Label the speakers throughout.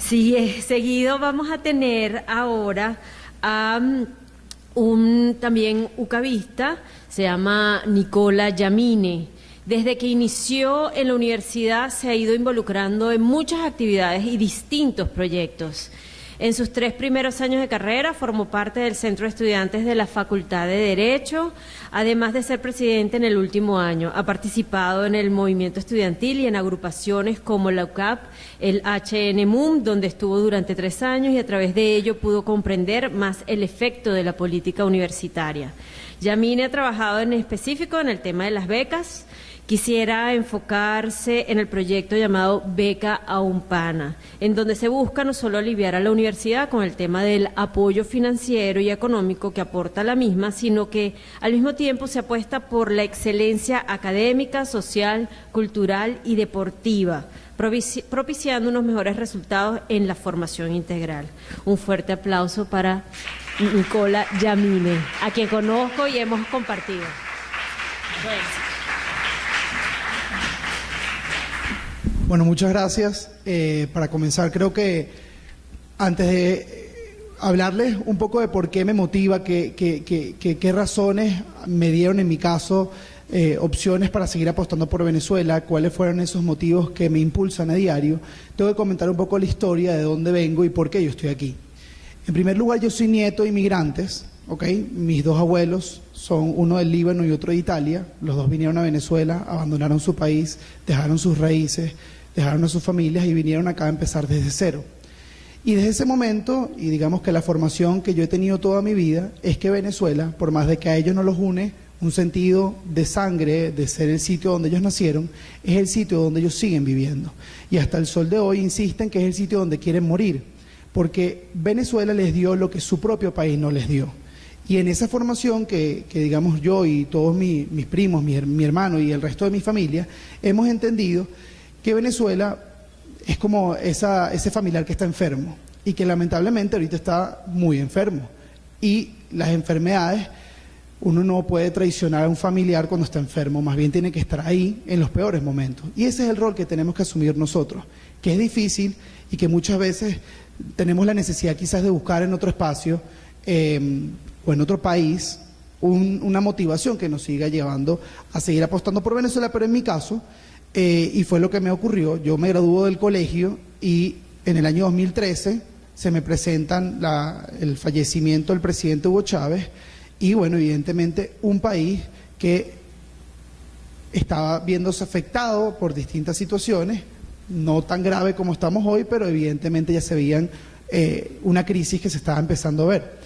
Speaker 1: Sí, seguido vamos a tener ahora a un también ucavista, se llama Nicola Yamine. Desde que inició en la universidad se ha ido involucrando en muchas actividades y distintos proyectos. En sus 3 primeros años de carrera formó parte del Centro de Estudiantes de la Facultad de Derecho, además de ser presidente en el último año. Ha participado en el movimiento estudiantil y en agrupaciones como la UCAP, el HNMUM, donde estuvo durante 3 años y a través de ello pudo comprender más el efecto de la política universitaria. Yamine ha trabajado en específico en el tema de las becas. Quisiera enfocarse en el proyecto llamado Beca Aumpana, en donde se busca no solo aliviar a la universidad con el tema del apoyo financiero y económico que aporta la misma, sino que al mismo tiempo se apuesta por la excelencia académica, social, cultural y deportiva, propiciando unos mejores resultados en la formación integral. Un fuerte aplauso para Nicola Yamine, a quien conozco y hemos compartido.
Speaker 2: Bueno, muchas gracias. Para comenzar, creo que antes de hablarles un poco de por qué me motiva, qué razones me dieron en mi caso opciones para seguir apostando por Venezuela, cuáles fueron esos motivos que me impulsan a diario, tengo que comentar un poco la historia de dónde vengo y por qué yo estoy aquí. En primer lugar, yo soy nieto de inmigrantes, ¿ok? Mis 2 abuelos son uno del Líbano y otro de Italia. Los 2 vinieron a Venezuela, abandonaron su país, dejaron sus raíces, dejaron a sus familias y vinieron acá a empezar desde cero. Y desde ese momento, y digamos que la formación que yo he tenido toda mi vida, es que Venezuela, por más de que a ellos no los une un sentido de sangre, de ser el sitio donde ellos nacieron, es el sitio donde ellos siguen viviendo. Y hasta el sol de hoy insisten que es el sitio donde quieren morir, porque Venezuela les dio lo que su propio país no les dio. Y en esa formación que digamos yo y todos mis primos, mi hermano y el resto de mi familia, hemos entendido que Venezuela es como ese familiar que está enfermo y que lamentablemente ahorita está muy enfermo. Y las enfermedades, uno no puede traicionar a un familiar cuando está enfermo, más bien tiene que estar ahí en los peores momentos. Y ese es el rol que tenemos que asumir nosotros, que es difícil y que muchas veces tenemos la necesidad quizás de buscar en otro espacio o en otro país una motivación que nos siga llevando a seguir apostando por Venezuela, pero en mi caso, y fue lo que me ocurrió, yo me graduó del colegio y en el año 2013 se me presentan el fallecimiento del presidente Hugo Chávez y bueno, evidentemente un país que estaba viéndose afectado por distintas situaciones, no tan grave como estamos hoy, pero evidentemente ya se veían una crisis que se estaba empezando a ver.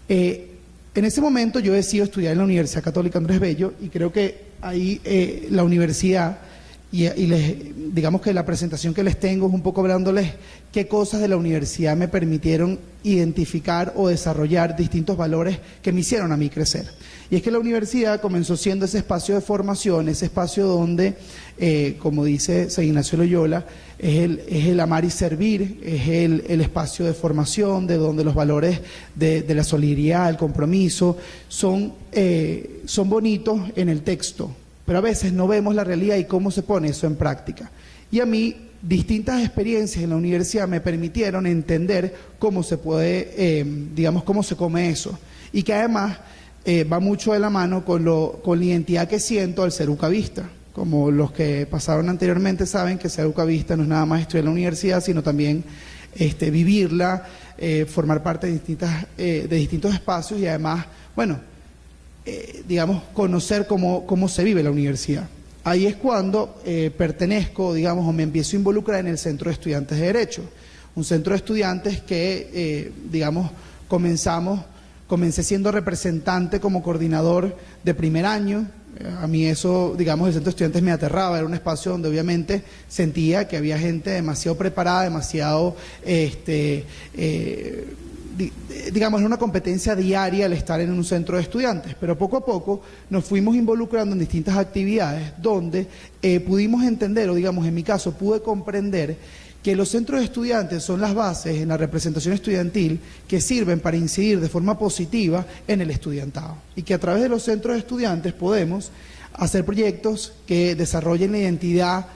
Speaker 2: En ese momento yo decido estudiar en la Universidad Católica Andrés Bello y creo que ahí la universidad digamos que la presentación que les tengo es un poco hablándoles qué cosas de la universidad me permitieron identificar o desarrollar distintos valores que me hicieron a mí crecer. Y es que la universidad comenzó siendo ese espacio de formación, ese espacio donde, como dice San Ignacio Loyola, es el amar y servir, es el espacio de formación, de donde los valores de la solidaridad, el compromiso, son bonitos en el texto, pero a veces no vemos la realidad y cómo se pone eso en práctica. Y a mí, distintas experiencias en la universidad me permitieron entender cómo se puede, digamos, cómo se come eso. Y que además va mucho de la mano con la identidad que siento al ser ucavista. Como los que pasaron anteriormente saben que ser ucavista no es nada más estudiar en la universidad, sino también vivirla, formar parte de distintos espacios y además, bueno, digamos, conocer cómo se vive la universidad. Ahí es cuando pertenezco, digamos, o me empiezo a involucrar en el Centro de Estudiantes de Derecho. Un centro de estudiantes que, digamos, comencé siendo representante como coordinador de primer año. A mí eso, digamos, el Centro de Estudiantes me aterraba, era un espacio donde obviamente sentía que había gente demasiado preparada, demasiado, digamos, era una competencia diaria el estar en un centro de estudiantes, pero poco a poco nos fuimos involucrando en distintas actividades donde pudimos entender, o digamos, en mi caso, pude comprender que los centros de estudiantes son las bases en la representación estudiantil que sirven para incidir de forma positiva en el estudiantado y que a través de los centros de estudiantes podemos hacer proyectos que desarrollen la identidad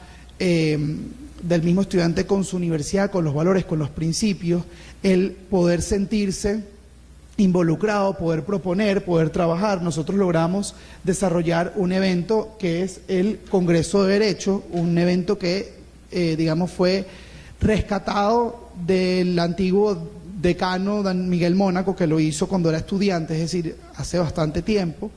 Speaker 2: del mismo estudiante con su universidad, con los valores, con los principios, el poder sentirse involucrado, poder proponer, poder trabajar. Nosotros logramos desarrollar un evento que es el Congreso de Derecho, un evento que, digamos, fue rescatado del antiguo decano Dan Miguel Mónaco, que lo hizo cuando era estudiante, es decir, hace bastante tiempo,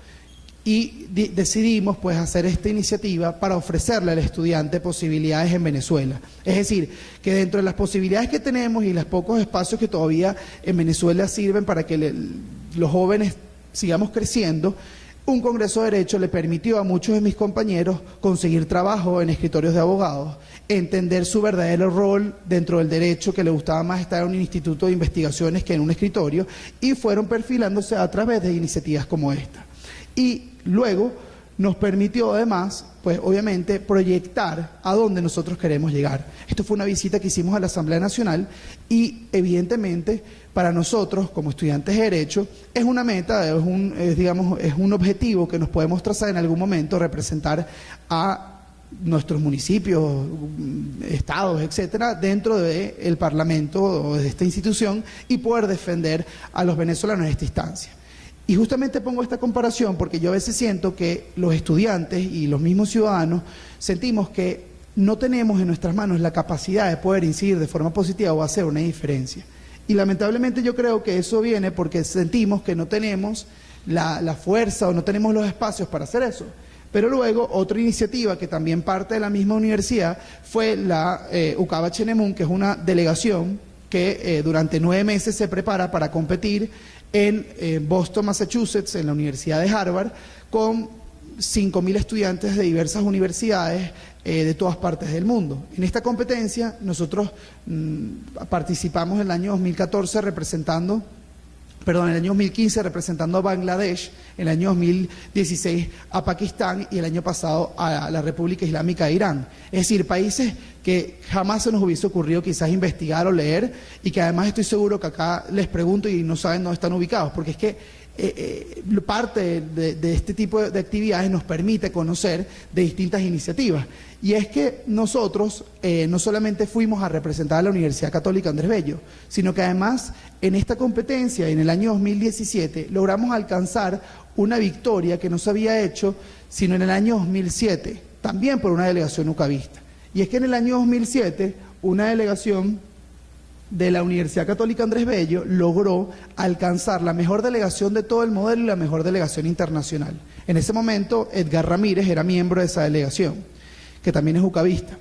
Speaker 2: y decidimos pues hacer esta iniciativa para ofrecerle al estudiante posibilidades en Venezuela. Es decir, que dentro de las posibilidades que tenemos y los pocos espacios que todavía en Venezuela sirven para que los jóvenes sigamos creciendo, un Congreso de Derecho le permitió a muchos de mis compañeros conseguir trabajo en escritorios de abogados, entender su verdadero rol dentro del derecho, que le gustaba más estar en un instituto de investigaciones que en un escritorio, y fueron perfilándose a través de iniciativas como esta. Y luego nos permitió además, pues obviamente, proyectar a dónde nosotros queremos llegar. Esto fue una visita que hicimos a la Asamblea Nacional y evidentemente para nosotros como estudiantes de Derecho es una meta, es un objetivo que nos podemos trazar en algún momento, representar a nuestros municipios, estados, etcétera, dentro del Parlamento o de esta institución y poder defender a los venezolanos en esta instancia. Y justamente pongo esta comparación porque yo a veces siento que los estudiantes y los mismos ciudadanos sentimos que no tenemos en nuestras manos la capacidad de poder incidir de forma positiva o hacer una diferencia. Y lamentablemente yo creo que eso viene porque sentimos que no tenemos la fuerza o no tenemos los espacios para hacer eso. Pero luego otra iniciativa que también parte de la misma universidad fue la UCABA Chenemun, que es una delegación que durante 9 meses se prepara para competir en Boston, Massachusetts, en la Universidad de Harvard, con 5.000 estudiantes de diversas universidades de todas partes del mundo. En esta competencia nosotros participamos en el año 2014 en el año 2015 representando a Bangladesh, en el año 2016 a Pakistán y el año pasado a la República Islámica de Irán. Es decir, países que jamás se nos hubiese ocurrido quizás investigar o leer y que además estoy seguro que acá les pregunto y no saben dónde están ubicados, porque es que parte de este tipo de actividades nos permite conocer de distintas iniciativas. Y es que nosotros no solamente fuimos a representar a la Universidad Católica Andrés Bello, sino que además en esta competencia, en el año 2017, logramos alcanzar una victoria que no se había hecho sino en el año 2007, también por una delegación ucavista. Y es que en el año 2007, una delegación de la Universidad Católica Andrés Bello logró alcanzar la mejor delegación de todo el modelo y la mejor delegación internacional. En ese momento, Edgar Ramírez era miembro de esa delegación, que también es ucavista.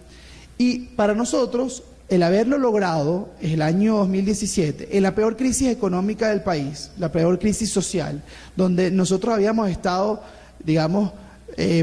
Speaker 2: Y para nosotros, el haberlo logrado en el año 2017, en la peor crisis económica del país, la peor crisis social, donde nosotros habíamos estado, digamos,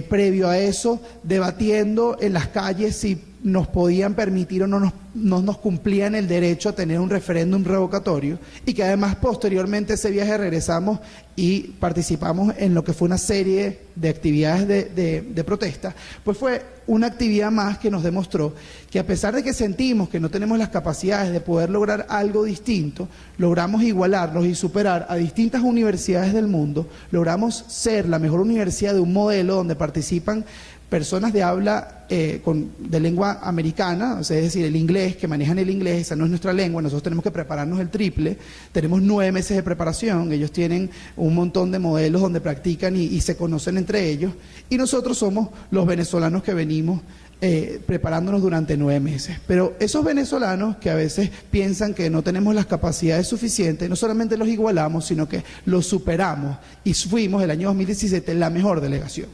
Speaker 2: previo a eso, debatiendo en las calles si nos podían permitir o no nos cumplían el derecho a tener un referéndum revocatorio, y que además posteriormente a ese viaje regresamos y participamos en lo que fue una serie de actividades de protesta, pues fue una actividad más que nos demostró que a pesar de que sentimos que no tenemos las capacidades de poder lograr algo distinto, logramos igualarnos y superar a distintas universidades del mundo, logramos ser la mejor universidad de un modelo donde participan personas de habla de lengua americana, o sea, es decir, el inglés, que manejan el inglés, esa no es nuestra lengua, nosotros tenemos que prepararnos el triple, tenemos 9 meses de preparación, ellos tienen un montón de modelos donde practican y se conocen entre ellos, y nosotros somos los venezolanos que venimos preparándonos durante 9 meses. Pero esos venezolanos que a veces piensan que no tenemos las capacidades suficientes, no solamente los igualamos, sino que los superamos y fuimos el año 2017 la mejor delegación.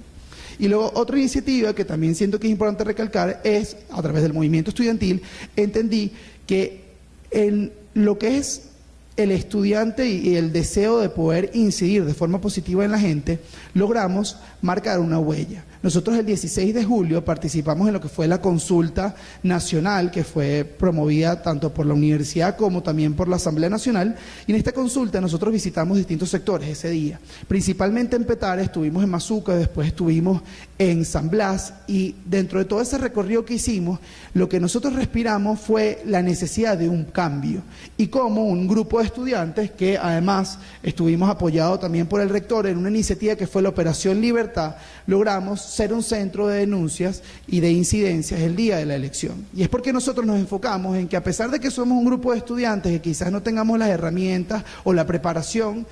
Speaker 2: Y luego otra iniciativa que también siento que es importante recalcar es, a través del movimiento estudiantil, entendí que en lo que es el estudiante y el deseo de poder incidir de forma positiva en la gente, logramos marcar una huella. Nosotros el 16 de julio participamos en lo que fue la consulta nacional, que fue promovida tanto por la universidad como también por la Asamblea Nacional, y en esta consulta nosotros visitamos distintos sectores ese día. Principalmente en Petare, estuvimos en Mazuca, después estuvimos en San Blas, y dentro de todo ese recorrido que hicimos, lo que nosotros respiramos fue la necesidad de un cambio, y como un grupo de estudiantes, que además estuvimos apoyados también por el rector en una iniciativa que fue la Operación Libertad, logramos ser un centro de denuncias y de incidencias el día de la elección. Y es porque nosotros nos enfocamos en que, a pesar de que somos un grupo de estudiantes que quizás no tengamos las herramientas o la preparación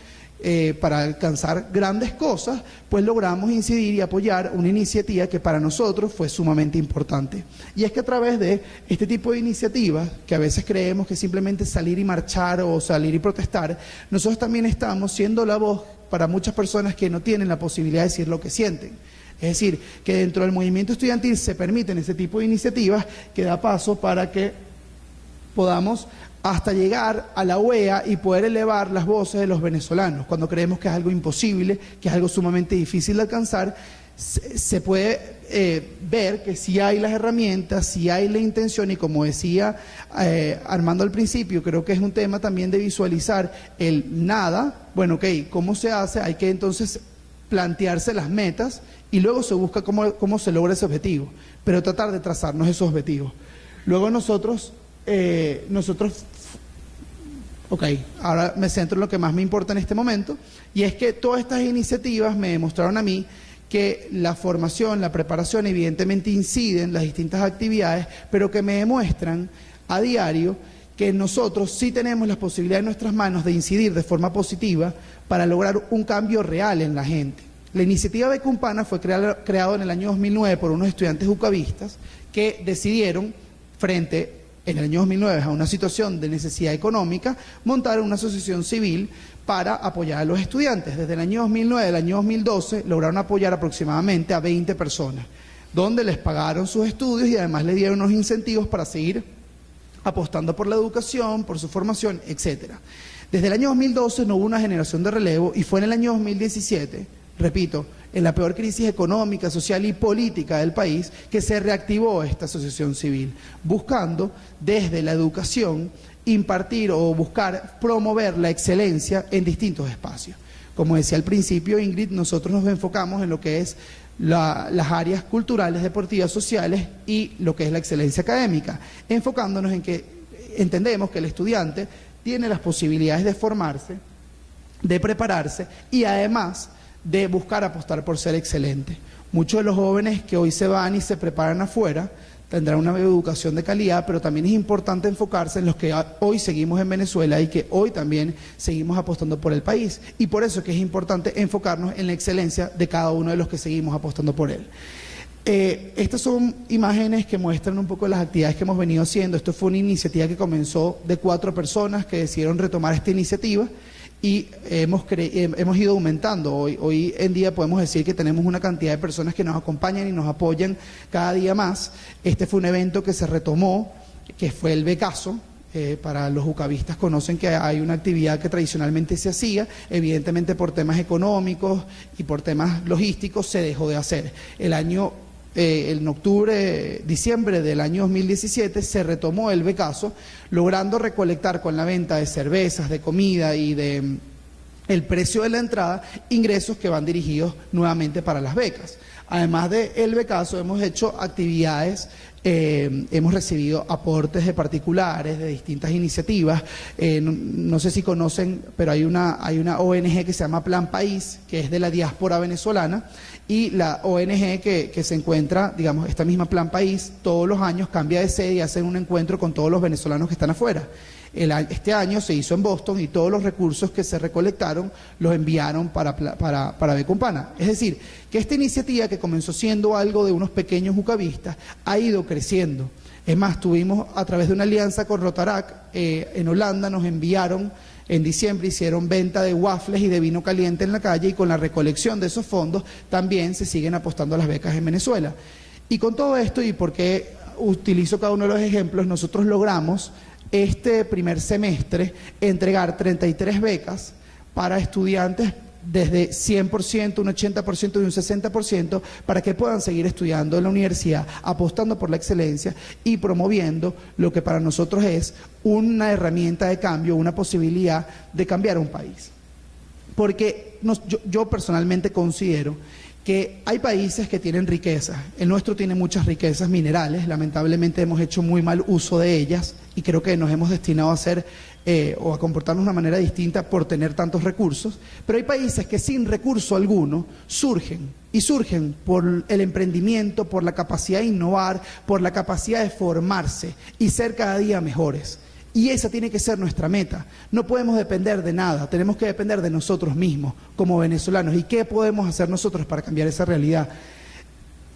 Speaker 2: para alcanzar grandes cosas, pues logramos incidir y apoyar una iniciativa que para nosotros fue sumamente importante. Y es que a través de este tipo de iniciativas, que a veces creemos que simplemente salir y marchar o salir y protestar, nosotros también estamos siendo la voz para muchas personas que no tienen la posibilidad de decir lo que sienten. Es decir, que dentro del movimiento estudiantil se permiten ese tipo de iniciativas que da paso para que podamos hasta llegar a la OEA y poder elevar las voces de los venezolanos. Cuando creemos que es algo imposible, que es algo sumamente difícil de alcanzar, se puede ver que sí hay las herramientas, sí hay la intención, y como decía Armando al principio, creo que es un tema también de visualizar el nada. Bueno, ok, ¿cómo se hace? Hay que entonces plantearse las metas y luego se busca cómo se logra ese objetivo, pero tratar de trazarnos esos objetivos. Luego nosotros, ok, ahora me centro en lo que más me importa en este momento, y es que todas estas iniciativas me demostraron a mí que la formación, la preparación evidentemente inciden en las distintas actividades, pero que me demuestran a diario que nosotros sí tenemos la posibilidad en nuestras manos de incidir de forma positiva para lograr un cambio real en la gente. La iniciativa Beca Umpana fue creada en el año 2009 por unos estudiantes ucavistas que decidieron, frente en el año 2009 a una situación de necesidad económica, montar una asociación civil para apoyar a los estudiantes. Desde el año 2009 al año 2012 lograron apoyar aproximadamente a 20 personas, donde les pagaron sus estudios y además les dieron unos incentivos para seguir apostando por la educación, por su formación, etcétera. Desde el año 2012 no hubo una generación de relevo, y fue en el año 2017, repito, en la peor crisis económica, social y política del país, que se reactivó esta asociación civil, buscando desde la educación impartir o buscar promover la excelencia en distintos espacios. Como decía al principio Ingrid, nosotros nos enfocamos en lo que es las áreas culturales, deportivas, sociales y lo que es la excelencia académica, enfocándonos en que entendemos que el estudiante tiene las posibilidades de formarse, de prepararse y además de buscar apostar por ser excelente. Muchos de los jóvenes que hoy se van y se preparan afuera tendrán una educación de calidad, pero también es importante enfocarse en los que hoy seguimos en Venezuela y que hoy también seguimos apostando por el país. Y por eso es que es importante enfocarnos en la excelencia de cada uno de los que seguimos apostando por él. Estas son imágenes que muestran un poco las actividades que hemos venido haciendo. Esto fue una iniciativa que comenzó de 4 personas que decidieron retomar esta iniciativa, y hemos ido aumentando. Hoy en día podemos decir que tenemos una cantidad de personas que nos acompañan y nos apoyan cada día más. Este fue un evento que se retomó, que fue el Becazo. Para los ucavistas conocen que hay una actividad que tradicionalmente se hacía, evidentemente por temas económicos y por temas logísticos se dejó de hacer. En octubre, diciembre del año 2017 se retomó el Becazo, logrando recolectar con la venta de cervezas, de comida y de el precio de la entrada, ingresos que van dirigidos nuevamente para las becas. Además del Becazo hemos hecho actividades, hemos recibido aportes de particulares, de distintas iniciativas. No sé si conocen, pero hay una ONG que se llama Plan País, que es de la diáspora venezolana, y la ONG que se encuentra, digamos, esta misma Plan País, todos los años cambia de sede y hacen un encuentro con todos los venezolanos que están afuera. Este año se hizo en Boston y todos los recursos que se recolectaron los enviaron para Beca Umpana. Es decir, que esta iniciativa, que comenzó siendo algo de unos pequeños ucavistas, ha ido creciendo. Es más, tuvimos a través de una alianza con Rotaract en Holanda, nos enviaron en diciembre, hicieron venta de waffles y de vino caliente en la calle, y con la recolección de esos fondos también se siguen apostando a las becas en Venezuela. Y con todo esto, y porque utilizo cada uno de los ejemplos, nosotros logramos este primer semestre entregar 33 becas para estudiantes desde 100%, un 80% y un 60%, para que puedan seguir estudiando en la universidad, apostando por la excelencia y promoviendo lo que para nosotros es una herramienta de cambio, una posibilidad de cambiar un país. Porque yo personalmente considero que hay países que tienen riquezas. El nuestro tiene muchas riquezas minerales, lamentablemente hemos hecho muy mal uso de ellas y creo que nos hemos destinado a hacer o a comportarnos de una manera distinta por tener tantos recursos, pero hay países que sin recurso alguno surgen, y surgen por el emprendimiento, por la capacidad de innovar, por la capacidad de formarse y ser cada día mejores. Y esa tiene que ser nuestra meta. No podemos depender de nada, tenemos que depender de nosotros mismos como venezolanos. ¿Y qué podemos hacer nosotros para cambiar esa realidad?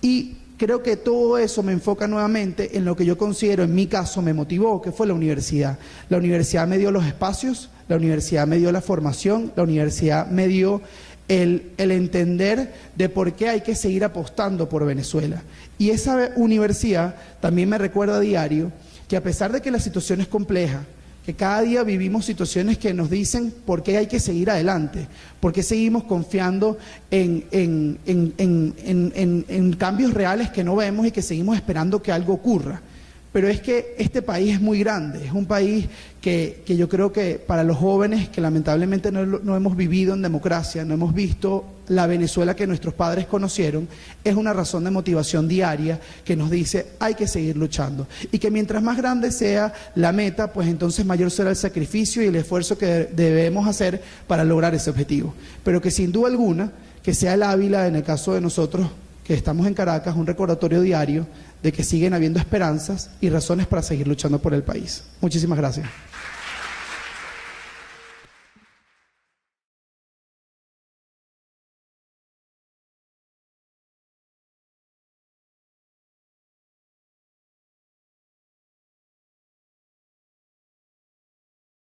Speaker 2: Y creo que todo eso me enfoca nuevamente en lo que yo considero, en mi caso, me motivó, que fue la universidad. La universidad me dio los espacios, la universidad me dio la formación, la universidad me dio el entender de por qué hay que seguir apostando por Venezuela. Y esa universidad también me recuerda a diario que a pesar de que la situación es compleja, que cada día vivimos situaciones que nos dicen por qué hay que seguir adelante, por qué seguimos confiando en cambios reales que no vemos y que seguimos esperando que algo ocurra. Pero es que este país es muy grande, es un país que yo creo que para los jóvenes que lamentablemente no hemos vivido en democracia, no hemos visto la Venezuela que nuestros padres conocieron, es una razón de motivación diaria que nos dice hay que seguir luchando. Y que mientras más grande sea la meta, pues entonces mayor será el sacrificio y el esfuerzo que debemos hacer para lograr ese objetivo. Pero que sin duda alguna, que sea el Ávila, en el caso de nosotros que estamos en Caracas, un recordatorio diario de que siguen habiendo esperanzas y razones para seguir luchando por el país. Muchísimas gracias.